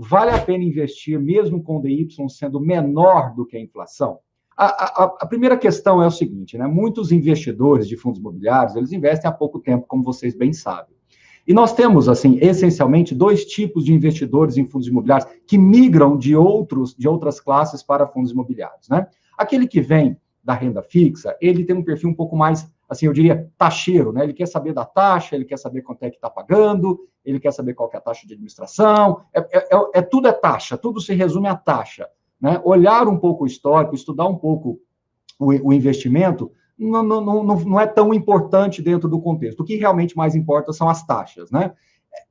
vale a pena investir mesmo com o DY sendo menor do que a inflação? A primeira questão é o seguinte, né? Muitos investidores de fundos imobiliários, eles investem há pouco tempo, como vocês bem sabem. E nós temos, assim, essencialmente, dois tipos de investidores em fundos imobiliários que migram de outras classes para fundos imobiliários, né? Aquele que vem da renda fixa, ele tem um perfil um pouco mais, assim, eu diria, taxeiro, né? Ele quer saber da taxa, ele quer saber quanto é que está pagando, ele quer saber qual que é a taxa de administração, tudo é taxa, tudo se resume à taxa, né? Olhar um pouco o histórico, estudar um pouco o investimento, não é tão importante dentro do contexto. O que realmente mais importa são as taxas, né?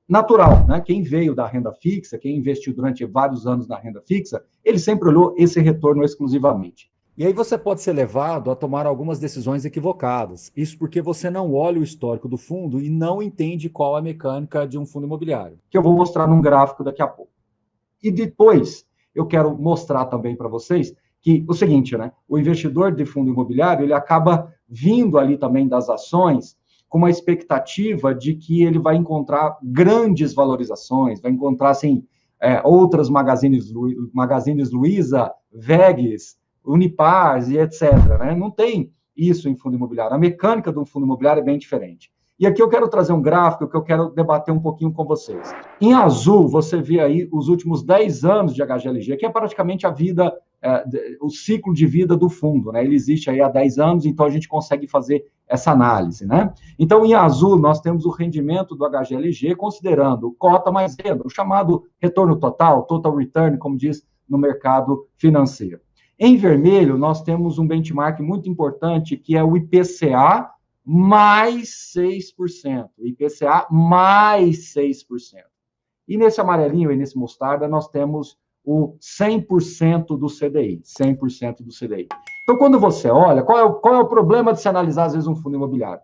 Natural, né? Quem veio da renda fixa, quem investiu durante vários anos na renda fixa, ele sempre olhou esse retorno exclusivamente. E aí você pode ser levado a tomar algumas decisões equivocadas. Isso porque você não olha o histórico do fundo e não entende qual é a mecânica de um fundo imobiliário. Que eu vou mostrar num gráfico daqui a pouco. E depois, eu quero mostrar também para vocês que o seguinte, né? O investidor de fundo imobiliário, ele acaba vindo ali também das ações com uma expectativa de que ele vai encontrar grandes valorizações, vai encontrar, assim, outras Magazines Luiza, Vegs, Unipars e etc. Né? Não tem isso em fundo imobiliário. A mecânica do fundo imobiliário é bem diferente. E aqui eu quero trazer um gráfico que eu quero debater um pouquinho com vocês. Em azul, você vê aí os últimos 10 anos de HGLG, que é praticamente a vida, o ciclo de vida do fundo, né? Ele existe aí há 10 anos, então a gente consegue fazer essa análise, né? Então, em azul, nós temos o rendimento do HGLG, considerando cota mais renda, o chamado retorno total, total return, como diz no mercado financeiro. Em vermelho, nós temos um benchmark muito importante, que é o IPCA, mais 6%, IPCA mais 6%. E nesse amarelinho e nesse mostarda, nós temos o 100% do CDI, 100% do CDI. Então, quando você olha, qual é o problema de se analisar, às vezes, um fundo imobiliário?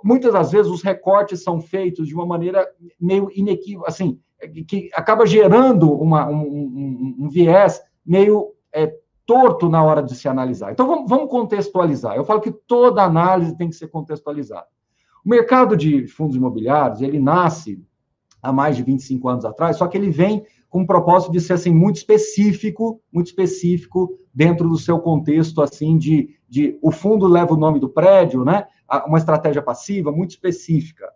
Muitas das vezes, os recortes são feitos de uma maneira meio inequívoca, assim, que acaba gerando um viés meio torto na hora de se analisar. Então, vamos contextualizar. Eu falo que toda análise tem que ser contextualizada. O mercado de fundos imobiliários, ele nasce há mais de 25 anos atrás, só que ele vem com o propósito de ser, assim, muito específico dentro do seu contexto, assim, o fundo leva o nome do prédio, né? Uma estratégia passiva muito específica.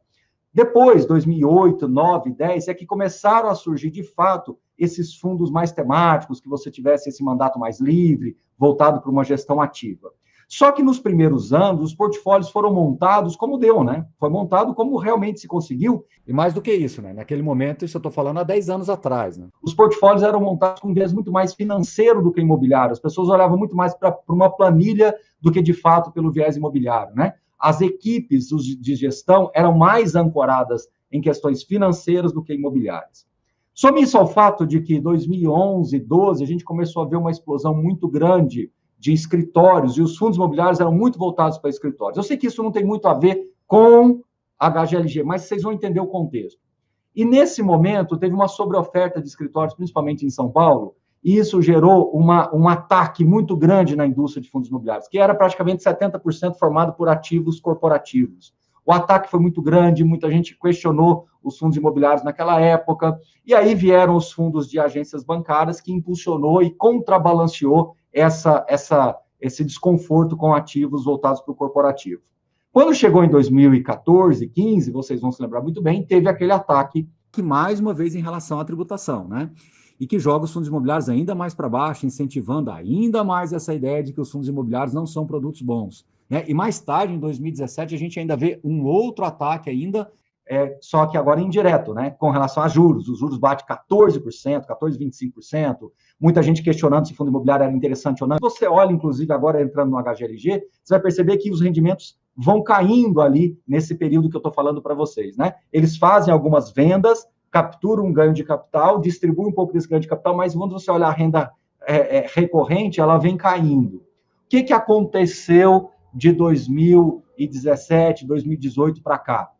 Depois, 2008, 9, 10, é que começaram a surgir, de fato, esses fundos mais temáticos, que você tivesse esse mandato mais livre, voltado para uma gestão ativa. Só que nos primeiros anos, os portfólios foram montados como deu, né? Foi montado como realmente se conseguiu. E mais do que isso, né? Naquele momento, isso eu estou falando há 10 anos atrás, né? Os portfólios eram montados com um viés muito mais financeiro do que imobiliário. As pessoas olhavam muito mais para uma planilha do que, de fato, pelo viés imobiliário, né? As equipes de gestão eram mais ancoradas em questões financeiras do que imobiliárias. Some isso ao fato de que em 2011, 12, a gente começou a ver uma explosão muito grande de escritórios, e os fundos imobiliários eram muito voltados para escritórios. Eu sei que isso não tem muito a ver com HGLG, mas vocês vão entender o contexto. E nesse momento, teve uma sobreoferta de escritórios, principalmente em São Paulo, e isso gerou um ataque muito grande na indústria de fundos imobiliários, que era praticamente 70% formado por ativos corporativos. O ataque foi muito grande, muita gente questionou os fundos imobiliários naquela época, e aí vieram os fundos de agências bancárias, que impulsionou e contrabalanceou esse desconforto com ativos voltados para o corporativo. Quando chegou em 2014, 15, vocês vão se lembrar muito bem, teve aquele ataque. Que mais uma vez em relação à tributação, né? E que joga os fundos imobiliários ainda mais para baixo, incentivando ainda mais essa ideia de que os fundos imobiliários não são produtos bons, né? E mais tarde, em 2017, a gente ainda vê um outro ataque ainda, só que agora indireto, né? Com relação a juros. Os juros batem 14%, 14,25%. Muita gente questionando se fundo imobiliário era interessante ou não. Se você olha, inclusive, agora entrando no HGLG, você vai perceber que os rendimentos vão caindo ali nesse período que eu estou falando para vocês, né? Eles fazem algumas vendas, capturam um ganho de capital, distribuem um pouco desse ganho de capital, mas quando você olhar a renda recorrente, ela vem caindo. O que aconteceu de 2017, 2018 para cá?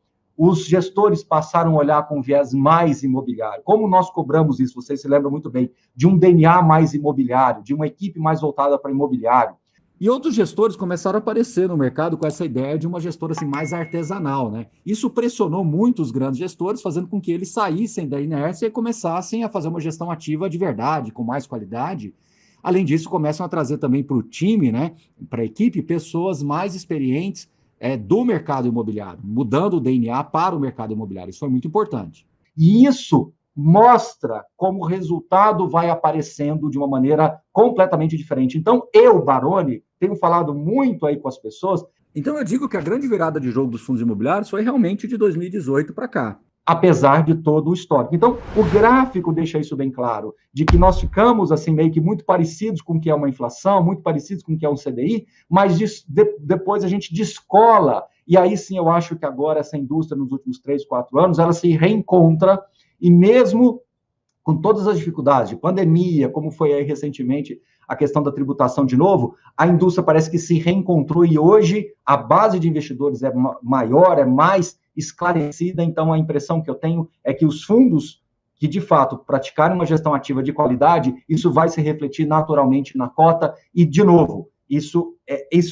Os gestores passaram a olhar com viés mais imobiliário. Como nós cobramos isso, vocês se lembram muito bem, de um DNA mais imobiliário, de uma equipe mais voltada para imobiliário. E outros gestores começaram a aparecer no mercado com essa ideia de uma gestora assim, mais artesanal, né? Isso pressionou muito os grandes gestores, fazendo com que eles saíssem da inércia e começassem a fazer uma gestão ativa de verdade, com mais qualidade. Além disso, começam a trazer também para o time, né, para a equipe, pessoas mais experientes do mercado imobiliário, mudando o DNA para o mercado imobiliário. Isso foi muito importante. E isso mostra como o resultado vai aparecendo de uma maneira completamente diferente. Então, eu, Baroni, tenho falado muito aí com as pessoas. Então, eu digo que a grande virada de jogo dos fundos imobiliários foi realmente de 2018 para cá. Apesar de todo o histórico. Então, o gráfico deixa isso bem claro, de que nós ficamos, assim, meio que muito parecidos com o que é uma inflação, muito parecidos com o que é um CDI, mas depois a gente descola, e aí sim eu acho que agora essa indústria, nos últimos 3, 4 anos, ela se reencontra, e mesmo com todas as dificuldades de pandemia, como foi aí recentemente a questão da tributação de novo, a indústria parece que se reencontrou e hoje a base de investidores é maior, é mais esclarecida, então a impressão que eu tenho é que os fundos que, de fato, praticarem uma gestão ativa de qualidade, isso vai se refletir naturalmente na cota e, de novo, isso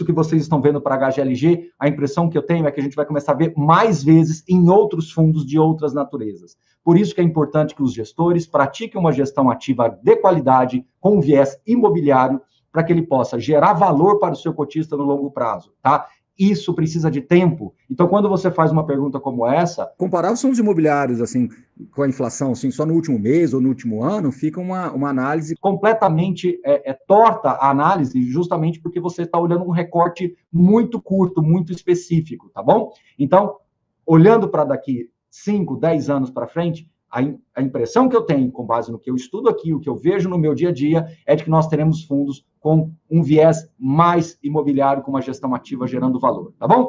que vocês estão vendo para a HGLG, a impressão que eu tenho é que a gente vai começar a ver mais vezes em outros fundos de outras naturezas. Por isso que é importante que os gestores pratiquem uma gestão ativa de qualidade, com viés imobiliário, para que ele possa gerar valor para o seu cotista no longo prazo, tá? Isso precisa de tempo. Então, quando você faz uma pergunta como essa... Comparar os fundos imobiliários, assim, com a inflação, assim, só no último mês ou no último ano, fica uma análise... completamente torta a análise, justamente porque você está olhando um recorte muito curto, muito específico, tá bom? Então, olhando para daqui 5, 10 anos para frente, a impressão que eu tenho, com base no que eu estudo aqui, o que eu vejo no meu dia a dia, é de que nós teremos fundos com um viés mais imobiliário, com uma gestão ativa gerando valor, tá bom?